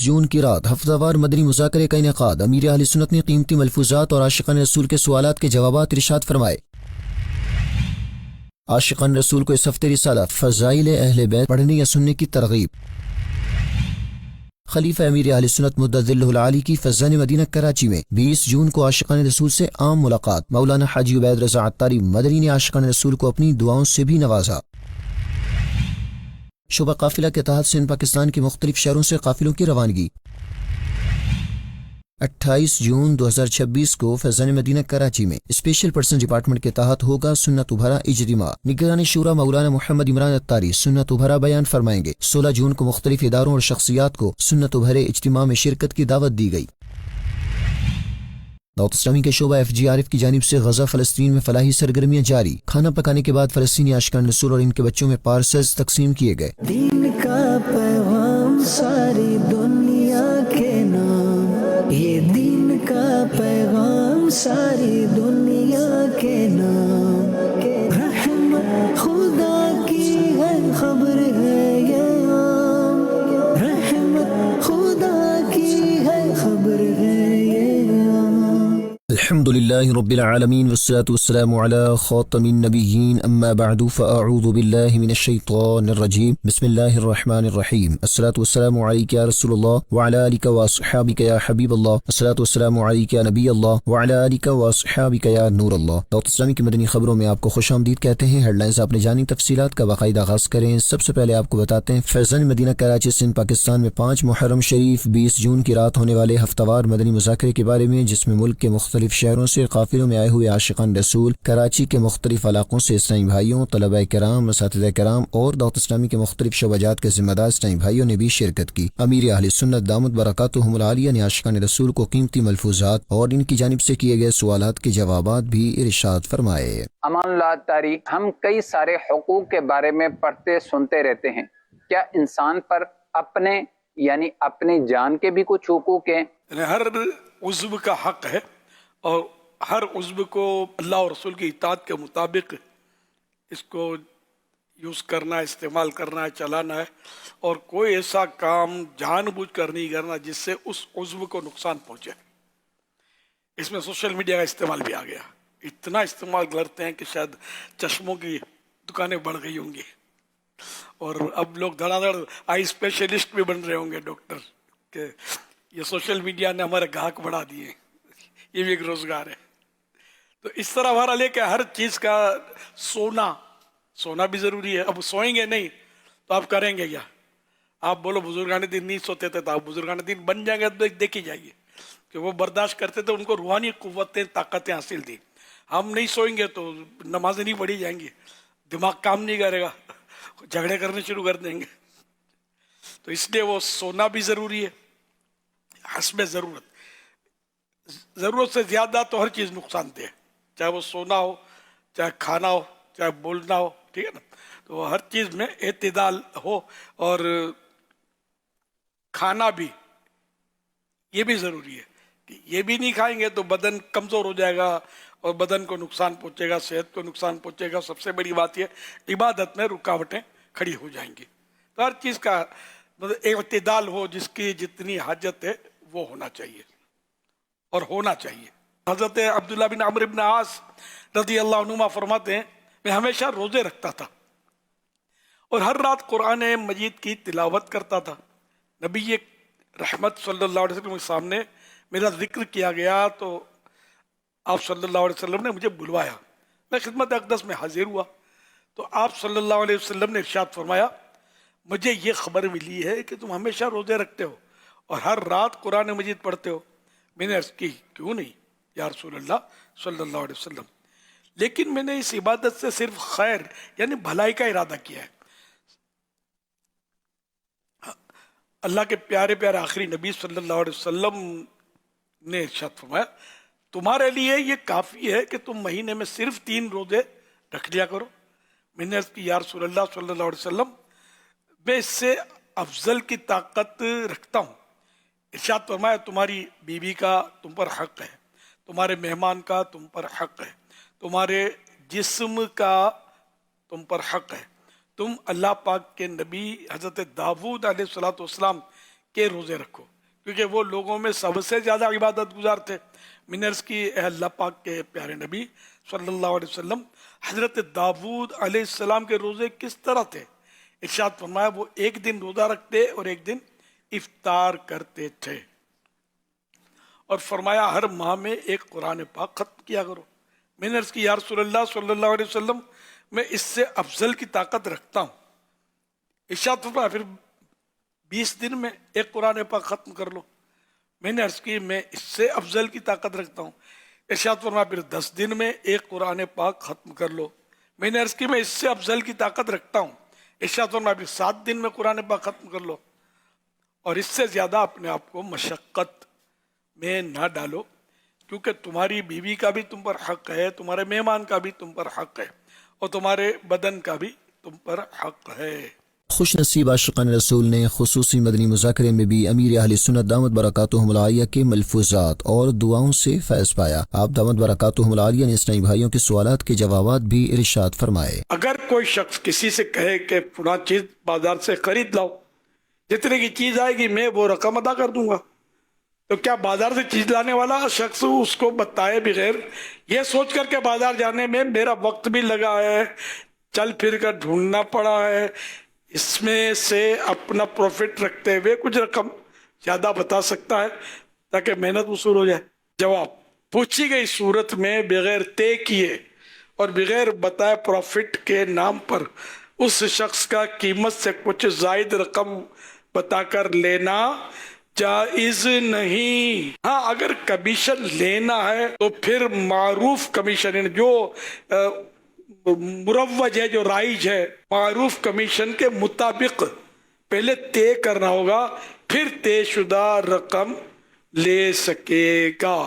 جون کی رات ہفتہ وار مدنی مذاکرے کا انعقاد۔ امیر اہل سنت نے قیمتی ملفوظات اور عاشقان رسول کے سوالات کے جوابات ارشاد فرمائے۔ عاشقان رسول کو اس ہفتے رسالہ فضائل اہل بیت پڑھنے یا سننے کی ترغیب۔ خلیفہ امیر اہل سنت مدد ذلہ العالی کی فیضان مدینہ کراچی میں 20 جون کو عاشقان رسول سے عام ملاقات۔ مولانا حاجی عبید رضا عطاری مدنی نے عاشقان رسول کو اپنی دعاؤں سے بھی نوازا۔ شعبہ قافلہ کے تحت سندھ پاکستان کے مختلف شہروں سے قافلوں کی روانگی۔ 28 جون 2026 کو فیضان مدینہ کراچی میں اسپیشل پرسن ڈپارٹمنٹ کے تحت ہوگا سنت ابھرا اجتماع۔ نگران شورا مولانا محمد عمران عطاری سنت ابھرا بیان فرمائیں گے۔ 16 جون کو مختلف اداروں اور شخصیات کو سنت ابھرے اجتماع میں شرکت کی دعوت دی گئی۔ دعوت اسلامی کے شعبہ ایف جی عارف کی جانب سے غزہ فلسطین میں فلاحی سرگرمیاں جاری۔ کھانا پکانے کے بعد فلسطینی عاشقان رسول اور ان کے بچوں میں پارسلز تقسیم کیے گئے۔ دین کا پیغام ساری دنیا کے نام، یہ دین کا پیغام ساری دنیا کے نام، رحمت خدا کی ہے خبر ہے یہ عام، رحمت خدا کی ہے خبر ہے یہ عام۔ الحمد لله رب العالمين والصلاة والسلام على خاتم النبيين أما بعد فأعوذ بالله من الشيطان الرجيم بسم الله الرحمن الرحيم الصلاة والسلام عليك يا رسول الله وعلى آلك وأصحابك يا حبيب الله الصلاة والسلام عليك يا نبي الله وعلى آلك وأصحابك يا نور الله۔ دعوت اسلامی کی مدنی خبروں میں آپ کو خوش آمدید کہتے ہیں۔ ہیڈ لائنز آپ نے جانی، تفصیلات کا باقاعدہ آغاز کریں۔ سب سے پہلے آپ کو بتاتے ہیں فیضان مدینہ کراچی سندھ پاکستان میں 5 محرم شریف 20 جون کی رات ہونے والے ہفتہ وار مدنی مذاکرے کے بارے میں، جس میں ملک کے مختلف شہروں سے قافلوں میں آئے ہوئے عاشقان رسول، کراچی کے مختلف علاقوں سے اسلامی بھائیوں، طلباء کرام، اساتذہ کرام اور دعوت اسلامی کے مختلف شعبات کے ذمہ دار اسلامی بھائیوں نے بھی شرکت کی۔ امیر اہل سنت دامت برکاتہم العالیہ نے عاشقان رسول کو قیمتی ملفوظات اور ان کی جانب سے کیے گئے سوالات کے جوابات بھی ارشاد فرمائے۔ امان اللہ تاری، ہم کئی سارے حقوق کے بارے میں پڑھتے سنتے رہتے ہیں۔ کیا انسان پر اپنے یعنی اپنی جان کے بھی کچھ حقوق ہیں؟ ہر عضو کا حق ہے اور ہر عضو کو اللہ اور رسول کی اطاعت کے مطابق اس کو یوز کرنا ہے، استعمال کرنا ہے، چلانا ہے، اور کوئی ایسا کام جان بوجھ کر نہیں کرنا جس سے اس عضو کو نقصان پہنچے۔ اس میں سوشل میڈیا کا استعمال بھی آ گیا، اتنا استعمال کرتے ہیں کہ شاید چشموں کی دکانیں بڑھ گئی ہوں گی، اور اب لوگ دھڑا دھڑ آئی اسپیشلسٹ بھی بن رہے ہوں گے ڈاکٹر، کہ یہ سوشل میڈیا نے ہمارے گاہک بڑھا دیے، یہ بھی ایک روزگار ہے۔ تو اس طرح ہمارا لے کے ہر چیز کا سونا بھی ضروری ہے۔ اب سوئیں گے نہیں تو آپ کریں گے کیا؟ آپ بولو بزرگان دین نہیں سوتے تھے، تو آپ بزرگان دین بن جائیں گے تو دیکھی جائیے کہ وہ برداشت کرتے تھے، ان کو روحانی قوتیں طاقتیں حاصل تھی۔ ہم نہیں سوئیں گے تو نمازیں نہیں پڑھی جائیں گی، دماغ کام نہیں کرے گا، جھگڑے کرنے شروع کر دیں گے۔ تو اس لیے وہ سونا بھی ضروری ہے حسب ضرورت۔ ضرورت سے زیادہ تو ہر چیز نقصان دہ ہے، چاہے وہ سونا ہو، چاہے کھانا ہو، چاہے بولنا ہو، ٹھیک ہے نا؟ تو ہر چیز میں اعتدال ہو، اور کھانا بھی یہ بھی ضروری ہے کہ یہ بھی نہیں کھائیں گے تو بدن کمزور ہو جائے گا اور بدن کو نقصان پہنچے گا، صحت کو نقصان پہنچے گا۔ سب سے بڑی بات یہ عبادت میں رکاوٹیں کھڑی ہو جائیں گی۔ تو ہر چیز کا اعتدال ہو، جس کی جتنی حاجت ہے وہ ہونا چاہیے اور ہونا چاہیے۔ حضرت عبداللہ بن عمرو بن عاص رضی اللہ عنہما فرماتے ہیں، میں ہمیشہ روزے رکھتا تھا اور ہر رات قرآن مجید کی تلاوت کرتا تھا۔ نبی رحمت صلی اللہ علیہ وسلم کے سامنے میرا ذکر کیا گیا تو آپ صلی اللہ علیہ وسلم نے مجھے بلوایا، میں خدمت اقدس میں حاضر ہوا تو آپ صلی اللہ علیہ وسلم نے ارشاد فرمایا، مجھے یہ خبر ملی ہے کہ تم ہمیشہ روزے رکھتے ہو اور ہر رات قرآن مجید پڑھتے ہو۔ میں نے عرض کی، کیوں نہیں یا رسول اللہ صلی اللہ علیہ وسلم، لیکن میں نے اس عبادت سے صرف خیر یعنی بھلائی کا ارادہ کیا ہے۔ اللہ کے پیارے پیارے آخری نبی صلی اللہ علیہ وسلم نے ارشاد فرمایا، تمہارے لیے یہ کافی ہے کہ تم مہینے میں صرف 3 روزے رکھ لیا کرو۔ میں نے عرض کی، یا رسول اللہ صلی اللہ علیہ وسلم، میں اس سے افضل کی طاقت رکھتا ہوں۔ ارشاد فرمایا، تمہاری بیوی کا تم پر حق ہے، تمہارے مہمان کا تم پر حق ہے، تمہارے جسم کا تم پر حق ہے، تم اللہ پاک کے نبی حضرت داؤد علیہ الصلوۃ والسلام کے روزے رکھو۔ کیونکہ وہ لوگوں میں سب سے زیادہ عبادت گزار تھے۔ میں نے عرض کی اے اللہ پاک کے پیارے نبی صلی اللہ علیہ وسلم، حضرت داؤد علیہ السلام کے روزے کس طرح تھے؟ ارشاد فرمایا وہ ایک دن روزہ رکھتے اور ایک دن افطار کرتے تھے، اور فرمایا ہر ماہ میں ایک قرآن پاک ختم کیا کرو۔ میں نے عرض کی یا رسول اللہ صلی اللہ علیہ وسلم، میں اس سے افضل کی طاقت رکھتا ہوں۔ ارشاد فرمایا پھر 20 دن میں ایک قرآن پاک ختم کر لو۔ میں نے عرض کی میں اس سے افضل کی طاقت رکھتا ہوں۔ ارشاد فرمایا پھر 10 دن میں ایک قرآن پاک ختم کر لو۔ میں نے عرض کی میں اس سے افضل کی طاقت رکھتا ہوں۔ ارشاد فرمایا پھر 7 دن میں قرآن پاک ختم کر لو، اور اس سے زیادہ اپنے آپ کو مشقت میں نہ ڈالو، کیونکہ تمہاری بیوی کا بھی تم پر حق ہے، تمہارے مہمان کا بھی تم پر حق ہے، اور تمہارے بدن کا بھی تم پر حق ہے۔ خوش نصیب عاشقان رسول نے خصوصی مدنی مذاکرے میں بھی امیر اہل سنت دامت برکاتہم العالیہ کے ملفوظات اور دعاؤں سے فیض پایا۔ آپ دامت برکاتہم العالیہ نے اسلامی بھائیوں کے سوالات کے جوابات بھی ارشاد فرمائے۔ اگر کوئی شخص کسی سے کہے کہ فلاں چیز بازار سے خرید لاؤ، جتنے کی چیز آئے گی میں وہ رقم ادا کر دوں گا، تو کیا بازار سے چیز لانے والا شخص اس کو بتائے بغیر یہ سوچ کر کے بازار جانے میں میرا وقت بھی لگا ہے، چل پھر کر ڈھونڈنا پڑا ہے، اس میں سے اپنا پروفٹ رکھتے ہوئے کچھ رقم زیادہ بتا سکتا ہے تاکہ محنت وصول ہو جائے؟ جواب: پوچھی گئی صورت میں بغیر طے کیے اور بغیر بتائے پروفٹ کے نام پر اس شخص کا قیمت سے کچھ زائد رقم بتا کر لینا جائز نہیں۔ ہاں اگر کمیشن لینا ہے تو پھر معروف کمیشن جو مروج ہے، جو رائج ہے، معروف کمیشن کے مطابق پہلے طے کرنا ہوگا، پھر طے شدہ رقم لے سکے گا۔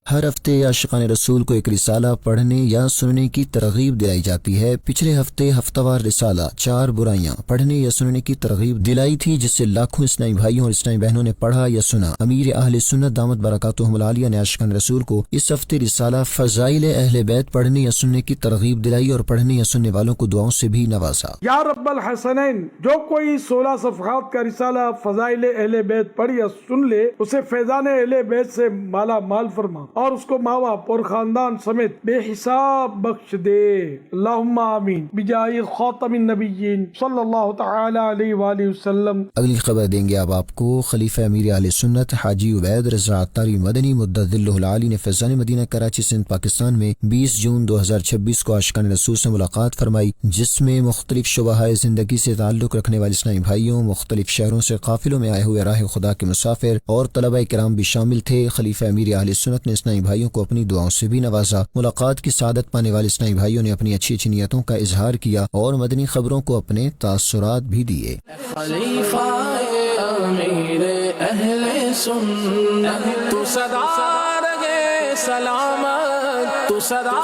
ہر ہفتے عاشقان رسول کو ایک رسالہ پڑھنے یا سننے کی ترغیب دلائی جاتی ہے۔ پچھلے ہفتے ہفتہ وار رسالہ 4 برائیاں پڑھنے یا سننے کی ترغیب دلائی تھی، جس سے لاکھوں اسلامی بھائیوں اور اسلامی بہنوں نے پڑھا یا سنا۔ امیر اہل سنت دامت برکاتہم العالیہ نے عاشقان رسول کو اس ہفتے رسالہ فضائل اہل بیت پڑھنے یا سننے کی ترغیب دلائی اور پڑھنے یا سننے والوں کو دعاؤں سے بھی نوازا۔ یا رب الحسنین، جو کوئی 16 صفحات کا رسالہ فضائل اہل بیت پڑھ یا سن لے، اسے فیضان اہل بیت سے مالا مال فرما اور اس کو ماں باپ اور خاندان سمیت بے حساب بخش دے۔ اللہم آمین بجاہ خاتم النبیین صلی اللہ تعالی علیہ وآلہ وسلم۔ اگلی خبر دیں گے آپ کو خلیفہ امیر اہل سنت حاجی عبید رضا عطاری مدنی مدد ذلہ العالی نے فیضان مدینہ کراچی سندھ پاکستان میں 20 جون 2026 کو عاشقان رسول سے ملاقات فرمائی، جس میں مختلف شعبہ زندگی سے تعلق رکھنے والے اسلامی بھائیوں، مختلف شہروں سے قافلوں میں آئے ہوئے راہ خدا کے مسافر اور طلبہ کرام بھی شامل تھے۔ خلیفہ امیر اہل سنت نے اسلامی بھائیوں کو اپنی دعاؤں سے بھی نوازا۔ ملاقات کی سعادت پانے والے اسلامی بھائیوں نے اپنی اچھی اچھی نیتوں کا اظہار کیا اور مدنی خبروں کو اپنے تاثرات بھی دیے۔ خلیفہ امیر اہل سنت تو سدا رہے سلامت، تو سدا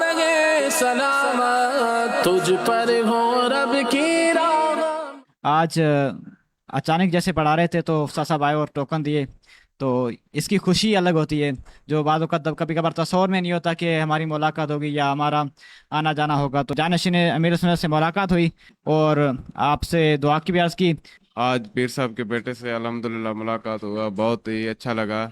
رہے سلامت، تجھ پر ہو رب کی رحمت۔ آج اچانک جیسے پڑھا رہے تھے تو استاد صاحب آئے اور ٹوکن دیے، تو اس کی خوشی الگ ہوتی ہے، جو بعض اوقات کبھی کبھار تصور میں نہیں ہوتا کہ ہماری ملاقات ہوگی یا ہمارا آنا جانا ہوگا۔ تو جانشین امیر سنت سے ملاقات ہوئی اور آپ سے دعا کی بھی عرض کی۔ آج پیر صاحب کے بیٹے سے الحمدللہ ملاقات ہوا، بہت ہی اچھا لگا۔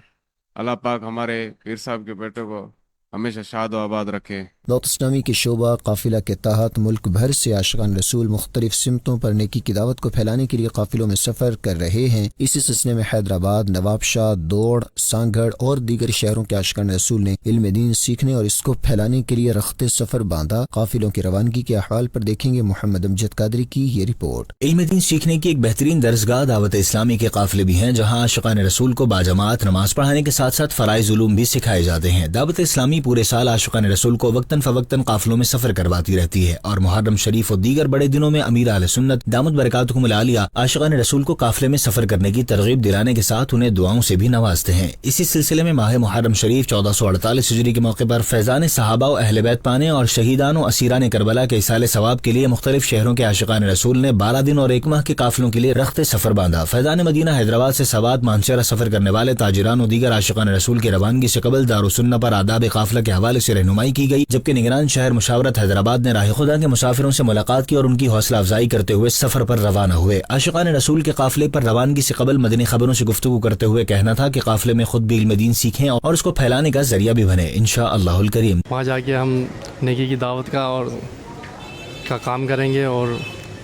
اللہ پاک ہمارے پیر صاحب کے بیٹے کو ہمیشہ شاد و آباد رکھے۔ دعوت اسلامی کے شعبہ قافلہ کے تحت ملک بھر سے عاشقان رسول مختلف سمتوں پر نیکی کی دعوت کو پھیلانے کے لیے قافلوں میں سفر کر رہے ہیں۔ اسی سلسلے میں حیدرآباد، نواب شاہ، دوڑ، سانگھڑ اور دیگر شہروں کے عاشقان رسول نے علم دین سیکھنے اور اس کو پھیلانے کے لیے رخت سفر باندھا۔ قافلوں کی روانگی کے احوال پر دیکھیں گے محمد امجد قادری کی یہ رپورٹ۔ علم دین سیکھنے کی ایک بہترین درسگاہ دعوت اسلامی کے قافلے بھی ہیں، جہاں عاشقان رسول کو باجماعت نماز پڑھانے کے ساتھ ساتھ فرائض علوم بھی سکھائے جاتے ہیں۔ دعوت اسلامی پورے سال عاشقان رسول کو وقتاً فوقتاً قافلوں میں سفر کرواتی رہتی ہے، اور محرم شریف اور دیگر بڑے دنوں میں امیر اہل سنت دامت برکاتہم العالیہ عاشقان رسول کو قافلے میں سفر کرنے کی ترغیب دلانے کے ساتھ انہیں دعاؤں سے بھی نوازتے ہیں۔ اسی سلسلے میں ماہ محرم شریف 1448 ہجری کے موقع پر فیضان صحابہ و اہل بیت پانے اور شہیدان و اسیران کربلا کے ایصال ثواب کے لیے مختلف شہروں کے عاشقان رسول نے 12 دن اور 1 ماہ کے قافلوں کے لیے رخت سفر باندھا۔ فیضان مدینہ حیدرآباد سے سوات مانسہرہ سفر کرنے والے تاجران و دیگر عاشقان رسول کی روانگی سے قبل دارالسنہ پر آداب قافلہ قافلہ کے حوالے سے رہنمائی کی گئی، جبکہ نگران شہر مشاورت حیدرآباد نے راہ خدا کے مسافروں سے ملاقات کی اور ان کی حوصلہ افزائی کرتے ہوئے سفر پر روانہ ہوئے۔ عاشقان رسول کے قافلے پر روانگی سے قبل مدنی خبروں سے گفتگو کرتے ہوئے کہنا تھا کہ قافلے میں خود بھی علم دین سیکھیں اور اس کو پھیلانے کا ذریعہ بھی بنے انشاءاللہ الکریم۔ وہاں جا کے ہم نیکی کی دعوت کا کام کریں گے اور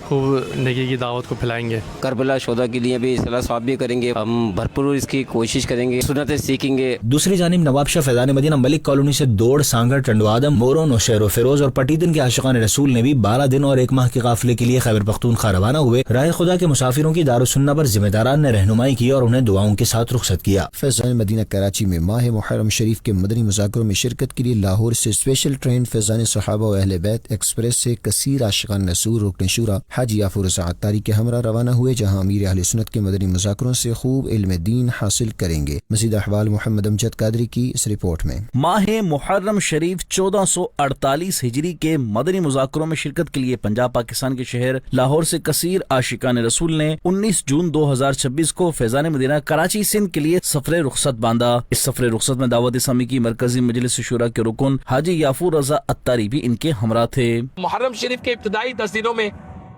خوب نیکی کی دعوت کو پھیلائیں گے۔ کربلا شہداء کے لیے بھی صلاح ثواب بھی کریں گے، ہم بھرپور اس کی کوشش کریں گے، سنتیں سیکھیں گے۔ دوسری جانب نواب شاہ فیضان مدینہ ملک کالونی سے دوڑ، سانگڑ، ٹنڈو آدم، مورو، نوشہر و فیروز اور پٹیدن کے عاشقان رسول نے بھی 12 دن اور 1 ماہ کے قافلے کے لیے خیبر پختونخوا روانہ ہوئے۔ راہ خدا کے مسافروں کی دارالسنہ پر ذمہ داران نے رہنمائی کی اور انہیں دعاؤں کے ساتھ رخصت کیا۔ فیضان مدینہ کراچی میں ماہ محرم شریف کے مدنی مذاکروں میں شرکت کے لیے لاہور سے اسپیشل ٹرین فیضان صحابہ و اہل بیت ایکسپریس سے کثیر عاشقان رسول رکن شورا حاجی یافور سعد تاری کے ہمراہ روانہ ہوئے، جہاں امیر اہل سنت کے مدنی مذاکروں سے خوب علم دین حاصل کریں گے۔ مزید احوال محمد امجد قادری کی اس رپورٹ میں۔ ماہ محرم شریف 1448 ہجری کے مدنی مذاکروں میں شرکت کے لیے پنجاب پاکستان کے شہر لاہور سے کثیر عاشقان رسول نے 19 جون 2026 کو فیضان مدینہ کراچی سندھ کے لیے سفر رخصت باندھا۔ اس سفر رخصت میں دعوت اسلامی کی مرکزی مجلس شورا کے رکن حاجی یافور رضا اتاری بھی ان کے ہمراہ تھے۔ محرم شریف کے ابتدائی 10 دنوں میں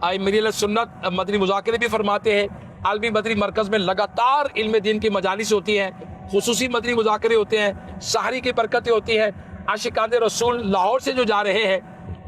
امیر سنت مدنی مذاکرے بھی فرماتے ہیں، عالمی مدنی مرکز میں لگاتار علم دین کی مجالس ہوتی ہیں، خصوصی مدنی مذاکرے ہوتے ہیں، سحری کی برکتیں ہوتی ہیں۔ عاشقان رسول لاہور سے جو جا رہے ہیں،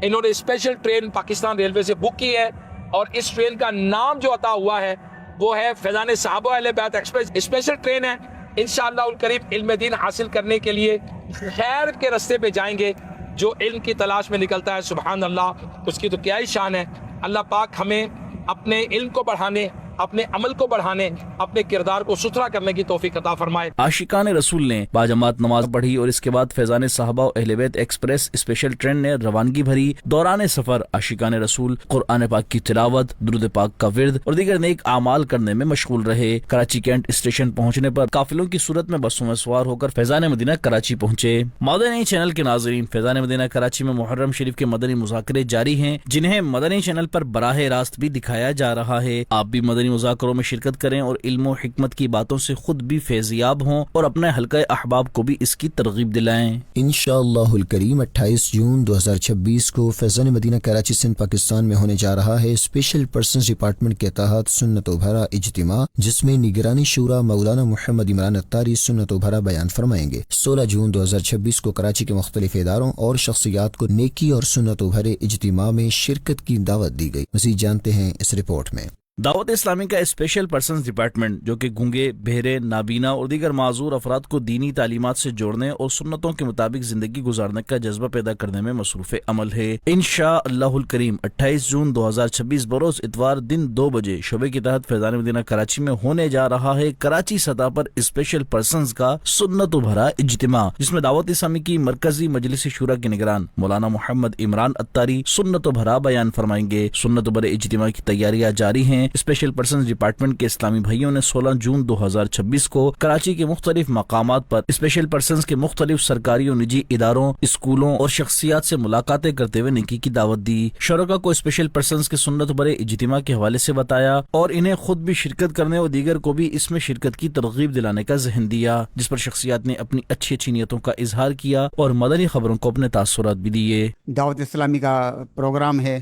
انہوں نے اسپیشل ٹرین پاکستان ریلوے سے بک کی ہے اور اس ٹرین کا نام جو عطا ہوا ہے وہ ہے فیضان صحابہ اہل بیت ایکسپریس۔ اسپیشل ٹرین ہے، انشاءاللہ الکریم علم دین حاصل کرنے کے لیے خیر کے رستے پہ جائیں گے۔ جو علم کی تلاش میں نکلتا ہے سبحان اللہ، اس کی تو کیا ہی شان ہے۔ اللہ پاک ہمیں اپنے علم کو بڑھانے، اپنے عمل کو بڑھانے، اپنے کردار کو ستھرا کرنے کی توفیق عطا فرمائے۔ عاشقان رسول نے باجماعت نماز پڑھی اور اس کے بعد فیضان صحابہ و اہل بیت ایکسپریس اسپیشل ٹرین نے روانگی بھری۔ دوران سفر عاشقان رسول قرآن پاک کی تلاوت، درود پاک کا ورد اور دیگر نیک اعمال کرنے میں مشغول رہے۔ کراچی کینٹ اسٹیشن پہنچنے پر قافلوں کی صورت میں بسوں میں سوار ہو کر فیضان مدینہ کراچی پہنچے۔ مدنی چینل کے ناظرین، فیضان مدینہ کراچی میں محرم شریف کے مدنی مذاکرے جاری ہیں، جنہیں مدنی چینل پر براہ راست بھی دکھایا جا رہا ہے۔ آپ بھی مدنی مذاکروں میں شرکت کریں اور علم و حکمت کی باتوں سے خود بھی فیضیاب ہوں اور اپنے حلقہ احباب کو بھی اس کی ترغیب دلائیں۔ انشاءاللہ الکریم 28 جون 2026 کو فیضان مدینہ کراچی سندھ پاکستان میں ہونے جا رہا ہے اسپیشل پرسنز ڈپارٹمنٹ کے تحت سنت و بھرا اجتماع، جس میں نگرانی شورا مولانا محمد عمران اتاری سنت و بھرا بیان فرمائیں گے۔ 16 جون 2026 کو کراچی کے مختلف اداروں اور شخصیات کو نیکی اور سنت و بھرے اجتماع میں شرکت کی دعوت دی گئی۔ مزید جانتے ہیں اس رپورٹ میں۔ دعوت اسلامی کا اسپیشل پرسنز ڈپارٹمنٹ، جو کہ گونگے، بہرے، نابینا اور دیگر معذور افراد کو دینی تعلیمات سے جوڑنے اور سنتوں کے مطابق زندگی گزارنے کا جذبہ پیدا کرنے میں مصروف عمل ہے۔ انشاءاللہ الکریم 28 جون 2026 بروز اتوار دن 2 بجے شعبے کے تحت فیضان مدینہ کراچی میں ہونے جا رہا ہے کراچی سطح پر اسپیشل پرسنز کا سنت و بھرا اجتماع، جس میں دعوت اسلامی کی مرکزی مجلس شورا کے نگران مولانا محمد عمران اتاری سنت و بھرا بیان فرمائیں گے۔ سنت و بھرے اجتماع کی تیاریاں جاری ہیں۔ اسپیشل پرسنز ڈپارٹمنٹ کے اسلامی بھائیوں نے 16 جون 2026 کو کراچی کے مختلف مقامات پر اسپیشل پرسنز کے مختلف سرکاری اور نجی اداروں، اسکولوں اور شخصیات سے ملاقاتیں کرتے ہوئے نیکی کی دعوت دی۔ شرکاء کو اسپیشل پرسنز کے سنت بھرے اجتماع کے حوالے سے بتایا اور انہیں خود بھی شرکت کرنے اور دیگر کو بھی اس میں شرکت کی ترغیب دلانے کا ذہن دیا، جس پر شخصیات نے اپنی اچھی اچھی نیتوں کا اظہار کیا اور مدنی خبروں کو اپنے تاثرات بھی دیے۔ دعوت اسلامی کا پروگرام ہے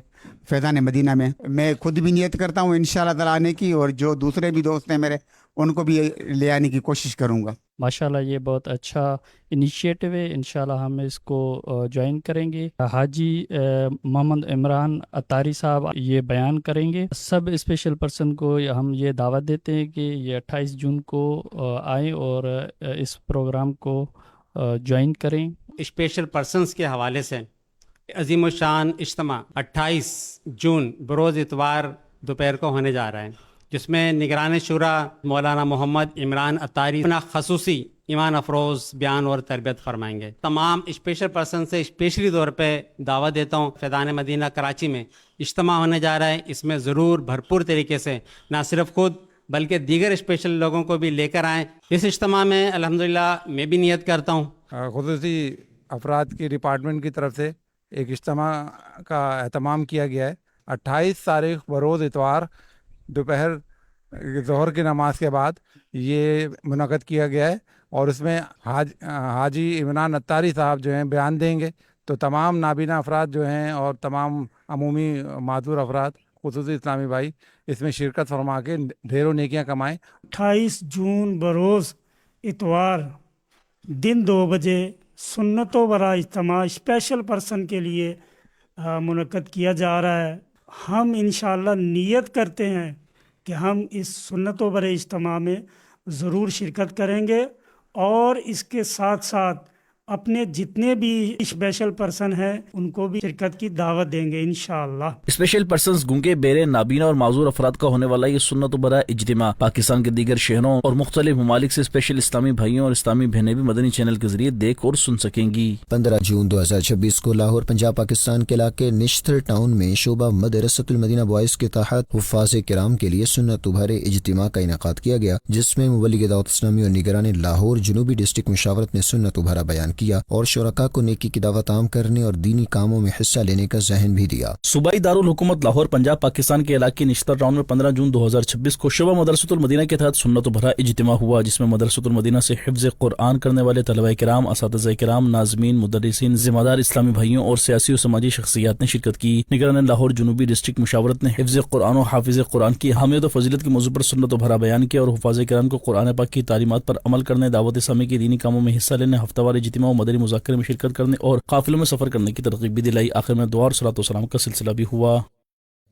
فیضان مدینہ میں خود بھی نیت کرتا ہوں انشاءاللہ تعالی آنے کی، اور جو دوسرے بھی دوست ہیں میرے ان کو بھی لے آنے کی کوشش کروں گا۔ ماشاءاللہ یہ بہت اچھا انیشیٹو ہے، انشاءاللہ ہم اس کو جوائن کریں گے۔ حاجی محمد عمران اتاری صاحب یہ بیان کریں گے۔ سب اسپیشل پرسن کو ہم یہ دعوت دیتے ہیں کہ یہ 28 جون کو آئیں اور اس پروگرام کو جوائن کریں۔ اسپیشل پرسنز کے حوالے سے عظیم الشان اجتماع 28 جون بروز اتوار دوپہر کو ہونے جا رہا ہے، جس میں نگران شورا مولانا محمد عمران اتاری اپنا خصوصی ایمان افروز بیان اور تربیت فرمائیں گے۔ تمام اسپیشل پرسن سے اسپیشلی طور پہ دعوت دیتا ہوں، فیضان مدینہ کراچی میں اجتماع ہونے جا رہا ہے، اس میں ضرور بھرپور طریقے سے نہ صرف خود بلکہ دیگر اسپیشل لوگوں کو بھی لے کر آئیں۔ اس اجتماع میں الحمدللہ میں بھی نیت کرتا ہوں۔ خصوصی افراد کی ڈپارٹمنٹ کی طرف سے ایک اجتماع کا اہتمام کیا گیا ہے 28 تاریخ بروز اتوار دوپہر ظہر کی نماز کے بعد یہ منعقد کیا گیا ہے، اور اس میں حاجی عمران اتاری صاحب جو ہیں بیان دیں گے، تو تمام نابینا افراد جو ہیں اور تمام عمومی معذور افراد خصوصی اسلامی بھائی اس میں شرکت فرما کے ڈھیروں نیکیاں کمائیں۔ 28 جون بروز اتوار دن 2 بجے سنتوں برا اجتماع اسپیشل پرسن کے لیے منعقد کیا جا رہا ہے۔ ہم انشاءاللہ نیت کرتے ہیں کہ ہم اس سنتوں برا اجتماع میں ضرور شرکت کریں گے، اور اس کے ساتھ ساتھ اپنے جتنے بھی اسپیشل پرسن ہیں ان کو بھی شرکت کی دعوت دیں گے انشاءاللہ۔ اسپیشل پرسنز گونگے، بہرے، نابینا اور معذور افراد کا ہونے والا یہ سنت و برا اجتماع پاکستان کے دیگر شہروں اور مختلف ممالک سے اسپیشل اسلامی بھائیوں اور اسلامی بہنیں بھی مدنی چینل کے ذریعے دیکھ اور سن سکیں گی۔ 15 جون 2026 کو لاہور پنجاب پاکستان کے علاقے نشتر ٹاؤن میں شعبہ مدرسۃ المدینہ بوائز کے تحت حفاظ کرام کے لیے سنت و برا اجتماع کا انعقاد کیا گیا، جس میں مبلغ دعوت اسلامی اور نگران لاہور جنوبی ڈسٹرکٹ مشاورت نے سنت و برا بیان کیا اور شرکاء کو نیکی کی دعوت عام کرنے اور دینی کاموں میں حصہ لینے کا ذہن بھی دیا۔ صوبائی دارالحکومت لاہور پنجاب پاکستان کے علاقے نشتر ٹاؤن میں 15 جون 2026 کو شعبہ مدرسۃ المدینہ کے تحت سنت و برا اجتماع ہوا، جس میں مدرسۃ المدینہ سے حفظ قرآن کرنے والے طلبہ کرام، اساتذہ کرام، ناظمین، مدرسین، ذمہ دار اسلامی بھائیوں اور سیاسی و سماجی شخصیات نے شرکت کی۔ نگران لاہور جنوبی ڈسٹرکٹ مشاورت نے حفظ قرآن و حافظ قرآن کی اہمیت و فضیلت کے موضوع پر سنت و برا بیان کیا اور حفاظ کرام کو قرآن پاک کی تعلیمات پر عمل کرنے، دعوت اسلامی کے دینی کاموں میں حصہ لینے، ہفتہ وار اجتماع و مدنی مذاکرے میں شرکت کرنے اور قافلوں میں سفر کرنے کی ترغیب بھی دلائی۔ آخر میں دعا اور صلاۃ و سلام کا سلسلہ بھی ہوا۔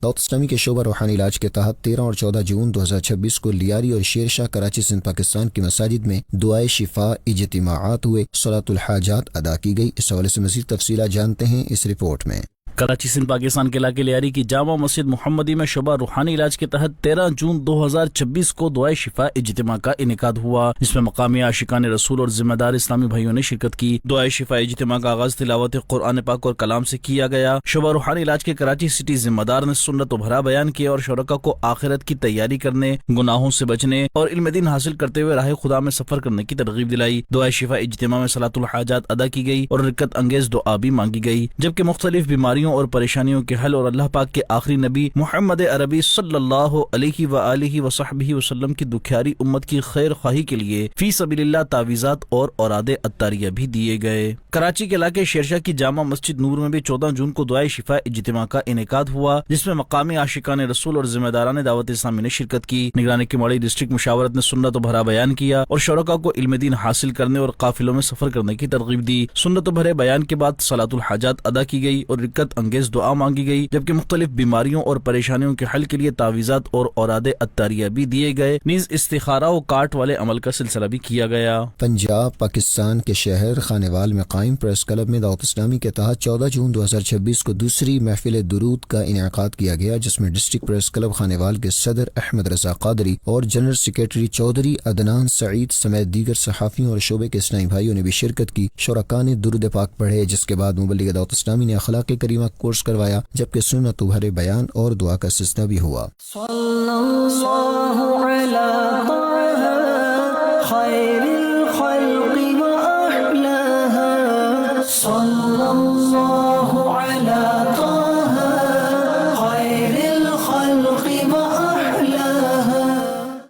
دعوت اسلامی کے شعبہ روحانی علاج کے تحت 13 اور 14 جون 2026 کو لیاری اور شیر شاہ کراچی سندھ پاکستان کی مساجد میں دعائے شفا اجتماعات ہوئے، صلاۃ الحاجات ادا کی گئی۔ اس حوالے سے مزید تفصیلات جانتے ہیں اس رپورٹ میں۔ کراچی سندھ پاکستان کے علاقے لیاری کی جامع مسجد محمدی میں شعبہ روحانی علاج کے تحت 13 جون 2026 کو دعائے شفا اجتماع کا انعقاد ہوا، جس میں مقامی عاشقان رسول اور ذمہ دار اسلامی بھائیوں نے شرکت کی۔ دعائے شفا اجتماع کا آغاز تلاوت قرآن پاک اور کلام سے کیا گیا۔ شعبہ روحانی علاج کے کراچی سٹی ذمہ دار نے سنت و بھرا بیان کیا اور شرکاء کو آخرت کی تیاری کرنے، گناہوں سے بچنے اور علم دین حاصل کرتے ہوئے راہ خدا میں سفر کرنے کی ترغیب دلائی۔ دعائے شفا اجتماع میں صلاۃ الحاجات ادا کی گئی اور رکت انگیز دعا بھی مانگی گئی، جبکہ مختلف بیماریوں اور پریشانیوں کے حل اور اللہ پاک کے آخری نبی محمد عربی صلی اللہ علیہ وآلہ وصحبہ وسلم کی دکھیاری امت کی خیر خواہی کے لیے فی سبیل اللہ تعویذات اور اوراد عطاریہ بھی دیے گئے۔ کراچی کے علاقے شیرشاہ کی جامع مسجد نور میں بھی 14 جون کو دعائے شفا اجتماع کا انعقاد ہوا، جس میں مقامی عاشقان رسول اور ذمہ داران دعوت اسلامی نے شرکت کی۔ نگران کماڑی ڈسٹرکٹ مشاورت نے سنت و بھرا بیان کیا اور شرکاء کو علم دین حاصل کرنے اور قافلوں میں سفر کرنے کی ترغیب دی۔ سنت و بھرے بیان کے بعد صلاۃ الحاجات ادا کی گئی اور رکت انگیز دعا مانگی گئی، جبکہ مختلف بیماریوں اور پریشانیوں کے حل کے لیے تعویذات اور اوراد عطاریہ بھی دیے گئے، نیز استخارہ و کاٹ والے عمل کا سلسلہ بھی کیا گیا۔ پنجاب پاکستان کے شہر خانیوال میں قائم پریس کلب میں دعوت اسلامی کے تحت 14 جون 2026 کو دوسری محفل درود کا انعقاد کیا گیا، جس میں ڈسٹرکٹ پریس کلب خانیوال کے صدر احمد رضا قادری اور جنرل سیکریٹری چودھری عدنان سعید سمیت دیگر صحافیوں اور شعبے کے اسلامی بھائیوں نے بھی شرکت کی۔ شرکاء نے درود پاک پڑھے، جس کے بعد مبلغ دعوت اسلامی نے اخلاق کریمہ کورس کروایا، جبکہ سنت و بھرے بیان اور دعا کا سلسلہ بھی ہوا۔ صلی اللہ علی طه خیر الخلق واحلاها، صلی اللہ علی طه خیر الخلق واحلاها۔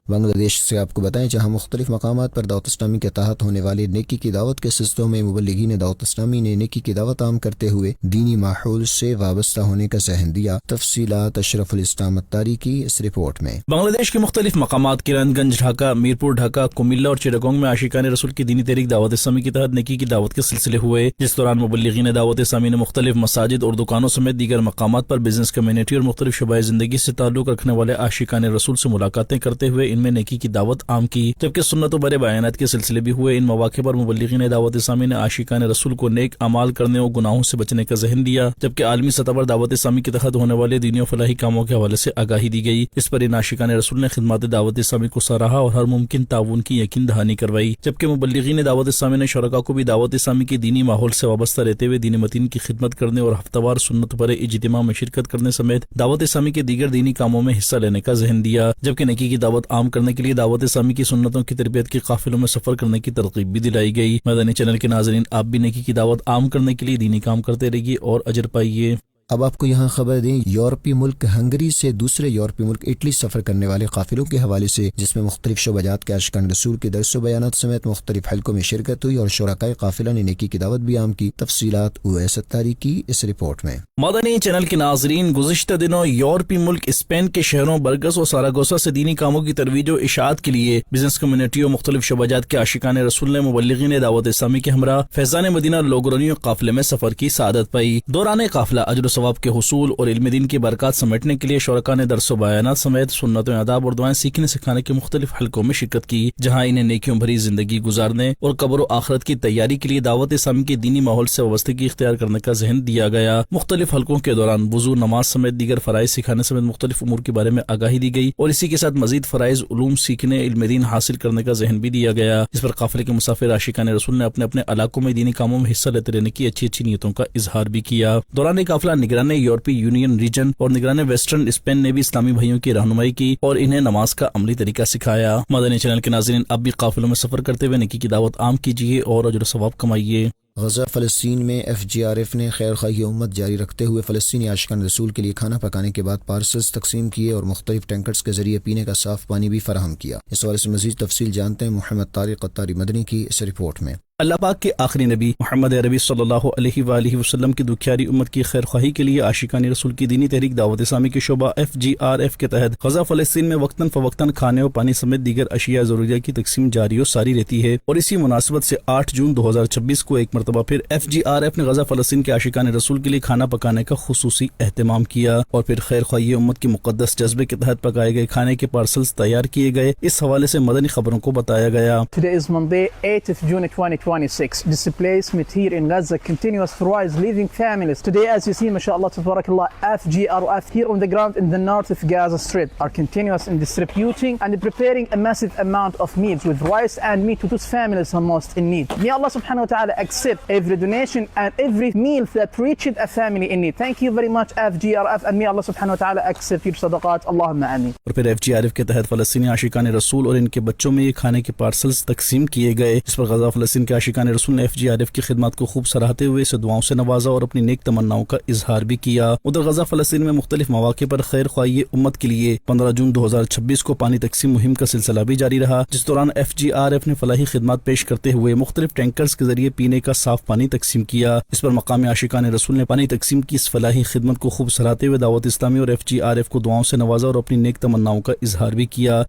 بنگلہ دیش سے آپ کو بتائیں، جہاں مختلف مقامات پر دعوت اسلامی کے تحت ہونے والے نیکی کی دعوت کے سلسلوں میں مبلغین دعوت اسلامی نے نیکی کی دعوت عام کرتے ہوئے دینی ماحول سے وابستہ ہونے کا ذہن دیا۔ تفصیلات اشرف الاسلام اتاری کی اس رپورٹ میں۔ بنگلہ دیش کے مختلف مقامات کرن گنج ڈھاکہ، میرپور ڈھاکہ، کمیلا اور چیراگونگ میں عاشقان رسول کی دینی تحریک دعوت اسلامی کے تحت نیکی کی دعوت کے سلسلے ہوئے، جس دوران مبلغین دعوت اسلامی نے مختلف مساجد اور دکانوں سمیت دیگر مقامات پر بزنس کمیونٹی اور مختلف شعبۂ زندگی سے تعلق رکھنے والے عاشقان رسول سے ملاقاتیں کرتے ہوئے ان میں نیکی کی دعوت عام کی، جبکہ سنت و برے بیانات کے سلسلے بھی ہوئے۔ ان مواقع پر مبلغین دعوت اسلامی نے عاشقان رسول کو نیک اعمال کرنے اور گناہوں سے بچنے کا ذہن دیا، جبکہ عالمی سطح پر دعوت اسلامی کے تحت ہونے والے دینی و فلاحی کاموں کے حوالے سے آگاہی دی گئی۔ اس پر ان عاشقان رسول نے خدمات دعوت اسلامی کو سراہا اور ہر ممکن تعاون کی یقین دہانی کروائی، جبکہ مبلغین دعوت اسلامی نے شرکاء کو بھی دعوت اسلامی کے دینی ماحول سے وابستہ رہتے ہوئے دین متین کی خدمت کرنے اور ہفتہ وار سنت برے اجتماع میں شرکت کرنے سمیت دعوت اسلامی کے دیگر دینی کاموں میں حصہ لینے کا ذہن دیا، جبکہ نیکی کی دعوت عام کرنے کے لیے دعوت اسلامی کی سنتوں کی تربیت کے قافلوں میں سفر کرنے کی ترغیب بھی دلائی گئی۔ مدنی چینل کے ناظرین، آپ بھی نیکی کی دعوت عام کرنے کے لیے دینی کام کرتے رہیے اور اجر پائیے۔ اب آپ کو یہاں خبر دیں، یورپی ملک ہنگری سے دوسرے یورپی ملک اٹلی سفر کرنے والے قافلوں کے حوالے سے، جس میں مختلف شعبات کے عاشقان رسول کے درس و بیانات سمیت مختلف حلقوں میں شرکت ہوئی اور شرکائے قافلہ نے نیکی کی دعوت بھی عام کی۔ تفصیلات اویس اتاری کی اس رپورٹ میں۔ مدنی چینل کے ناظرین، گزشتہ دنوں یورپی ملک اسپین کے شہروں برگس اور ساراگوسا سے دینی کاموں کی ترویج و اشاعت کے لیے بزنس کمیونٹی اور مختلف شعبات کے عاشقان رسول نے مبلغین دعوت اسلامی کے ہمراہ فیضان مدینہ لوگرونیو قافلے میں سفر کی سعادت پائی۔ دوران قافلہ اجر و ثواب کے حصول اور علم دین کی برکات سمیٹنے کے لیے شرکاء نے درس و بیانات سمیت سنت و آداب اور دعائیں سیکھنے سکھانے کے مختلف حلقوں میں شرکت کی، جہاں انہیں نیکیوں بھری زندگی گزارنے اور قبر و آخرت کی تیاری کے لیے دعوت اسلامی کے دینی ماحول سے وابستگی اختیار کرنے کا ذہن دیا گیا۔ مختلف حلقوں کے دوران وضو، نماز سمیت دیگر فرائض سکھانے سمیت مختلف امور کے بارے میں آگاہی دی گئی اور اسی کے ساتھ مزید فرائض علوم سیکھنے، علم دین حاصل کرنے کا ذہن بھی دیا گیا، جس پر قافلے کے مسافر عاشقان رسول نے اپنے اپنے علاقوں میں دینی کاموں میں حصہ لیتے رہنے کی اچھی نیتوں کا اظہار بھی کیا۔ دوران قافلہ نگران یورپی یونین ریجن اور نگران ویسٹرن اسپین نے بھی اسلامی بھائیوں کی رہنمائی کی اور انہیں نماز کا عملی طریقہ سکھایا۔ مدنی چینل کے ناظرین، اب بھی قافلوں میں سفر کرتے ہوئے نیکی کی دعوت عام کیجیے اور اجر و ثواب کمائیے۔ غزہ فلسطین میں FGRF نے خیر خواہی امت جاری رکھتے ہوئے فلسطینی عاشقان رسول کے لیے کھانا پکانے کے بعد پارسلز تقسیم کیے اور مختلف ٹینکرز کے ذریعے پینے کا صاف پانی بھی فراہم کیا۔ اس حوالے سے مزید تفصیل جانتے ہیں محمد طارق اتاری مدنی کی اس رپورٹ میں۔ اللہ پاک کے آخری نبی محمد عربی صلی اللہ علیہ وآلہ وسلم کی دکھیاری امت کی خیر خواہی کے لیے عاشقان رسول کی دینی تحریک دعوت اسلامی کے شعبہ FGRF کے تحت غزہ فلسطین میں وقتاً فوقتاً کھانے اور پانی سمیت دیگر اشیاء ضروریہ کی تقسیم جاری و ساری رہتی ہے، اور اسی مناسبت سے 8 جون 2026 کو ایک مرتبہ پھر FGRF نے غزہ فلسطین کے عاشقان رسول کے لیے کھانا پکانے کا خصوصی اہتمام کیا اور پھر خیر خواہی امت کی مقدس جذبے کے تحت پکائے گئے کھانے کے پارسلز تیار کیے گئے۔ اس حوالے سے مدنی خبروں کو بتایا گیا۔ Today is Monday, 8th June 2026. Displacement here in Gaza continues for rise, leaving families. Today, as you see, mashallah, tabarakallah, FGRF here on the ground in the north of Gaza Strip are continuous in distributing and preparing a massive amount of meals with rice and meat to those families who are most in need. May Allah subhanahu wa ta'ala accept every donation and every meal that reached a family in need. Thank you very much, FGRF, and may Allah subhanahu wa ta'ala accept your sadaqat. Allahumma ameen. اور پھر FGRF کے تحت فلسطینی عاشقان رسول اور ان کے بچوں میں یہ کھانے کے پارسلز تقسیم کیے گئے، جس پر غزہ فلسطین کے عاشقان رسول نے FGRF کی خدمات کو خوب سراہتے ہوئے اسے دعاؤں سے نوازا اور اپنی نیک تمناؤں کا اظہار بھی کیا۔ ادھر غزہ فلسطین میں مختلف مواقع پر خیر خواہی امت کے لیے 15 جون 2026 کو پانی تقسیم مہم کا سلسلہ بھی جاری رہا، جس دوران FGRF نے فلاحی خدمات پیش کرتے ہوئے مختلف ٹینکرز کے ذریعے پینے کا صاف پانی تقسیم کیا۔ اس پر مقامی عاشقان رسول نے پانی تقسیم کی اس فلاحی خدمت کو خوب سراہتے ہوئے دعوت اسلامی اور FGRF کو دعاؤں سے نوازا اور اپنی نیک تمناؤں کا اظہار بھی کیا۔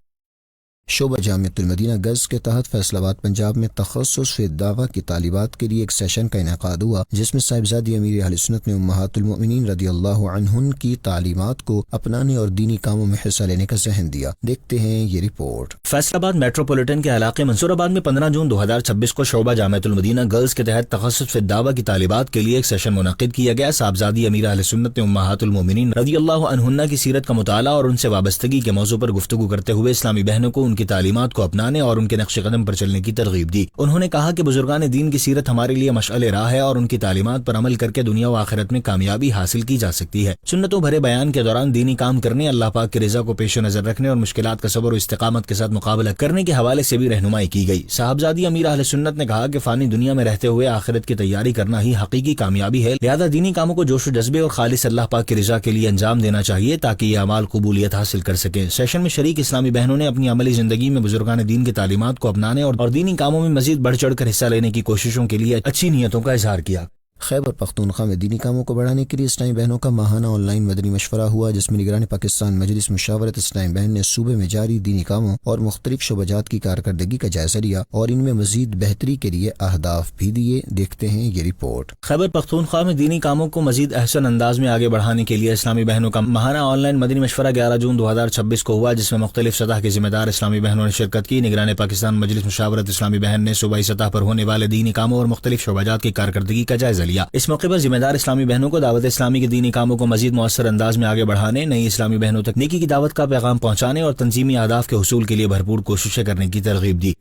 شعبہ جامعۃ المدینہ گز کے تحت فیصل آباد پنجاب میں تخصص فی دعویٰ کی طالبات کے لیے ایک سیشن کا انعقاد ہوا، جس میں صاحبزادی امیر اہل سنت نے امہات المؤمنین رضی اللہ عنہن کی تعلیمات کو اپنانے اور دینی کاموں میں حصہ لینے کا ذہن دیا۔ دیکھتے ہیں یہ رپورٹ۔ فیصل آباد میٹروپولیٹن کے علاقے منصور آباد میں 15 جون 2026 کو شعبہ جامعۃ المدینہ گرلز کے تحت تخصص فی دعویٰ کی طالبات کے لیے ایک سیشن منعقد کیا گیا۔ صاحبزادی امیر اہل سنت نے امہات المؤمنین رضی اللہ عنہن کی سیرت کا مطالعہ اور ان سے وابستگی کے موضوع پر گفتگو کرتے ہوئے اسلامی بہنوں کو ان کی تعلیمات کو اپنانے اور ان کے نقش قدم پر چلنے کی ترغیب دی۔ انہوں نے کہا کہ بزرگان دین کی سیرت ہمارے لیے مشعل راہ ہے اور ان کی تعلیمات پر عمل کر کے دنیا و آخرت میں کامیابی حاصل کی جا سکتی ہے۔ سنتوں بھرے بیان کے دوران دینی کام کرنے، اللہ پاک کی رضا کو پیش نظر رکھنے اور مشکلات کا صبر و استقامت کے ساتھ مقابلہ کرنے کے حوالے سے بھی رہنمائی کی گئی۔ صاحبزادی امیر اہل سنت نے کہا کہ فانی دنیا میں رہتے ہوئے آخرت کی تیاری کرنا ہی حقیقی کامیابی ہے، لہذا دینی کاموں کو جوش و جذبے اور خالص اللہ پاک کی رضا کے لیے انجام دینا چاہیے تاکہ یہ اعمال قبولیت حاصل کر سکیں۔ سیشن میں شریک اسلامی بہنوں نے اپنی عملی زندگی میں بزرگان دین کی تعلیمات کو اپنانے اور دینی کاموں میں مزید بڑھ چڑھ کر حصہ لینے کی کوششوں کے لیے اچھی نیتوں کا اظہار کیا۔ خیبر پختونخوا میں دینی کاموں کو بڑھانے کے لیے اسلامی بہنوں کا ماہانہ آن لائن مدنی مشورہ ہوا، جس میں نگران پاکستان مجلس مشاورت اسلامی بہن نے صوبے میں جاری دینی کاموں اور مختلف شعبات کی کارکردگی کا جائزہ لیا اور ان میں مزید بہتری کے لیے اہداف بھی دیے۔ دیکھتے ہیں یہ رپورٹ۔ خیبر پختونخوا میں دینی کاموں کو مزید احسن انداز میں آگے بڑھانے کے لیے اسلامی بہنوں کا ماہانہ آن لائن مدنی مشورہ 11 جون 2026 کو ہوا، جس میں مختلف سطح کے ذمہ دار اسلامی بہنوں نے شرکت کی۔ نگران پاکستان مجلس مشاورت اسلامی بہن نے صوبائی سطح پر ہونے والے دینی کاموں اور مختلف شعبات کی کارکردگی کا جائزہ لیا۔ اس موقع پر ذمہ دار اسلامی بہنوں کو دعوت اسلامی کے دینی کاموں کو مزید مؤثر انداز میں آگے بڑھانے، نئی اسلامی بہنوں تک نیکی کی دعوت کا پیغام پہنچانے اور تنظیمی اہداف کے حصول کے لیے بھرپور کوششیں کرنے کی ترغیب دی۔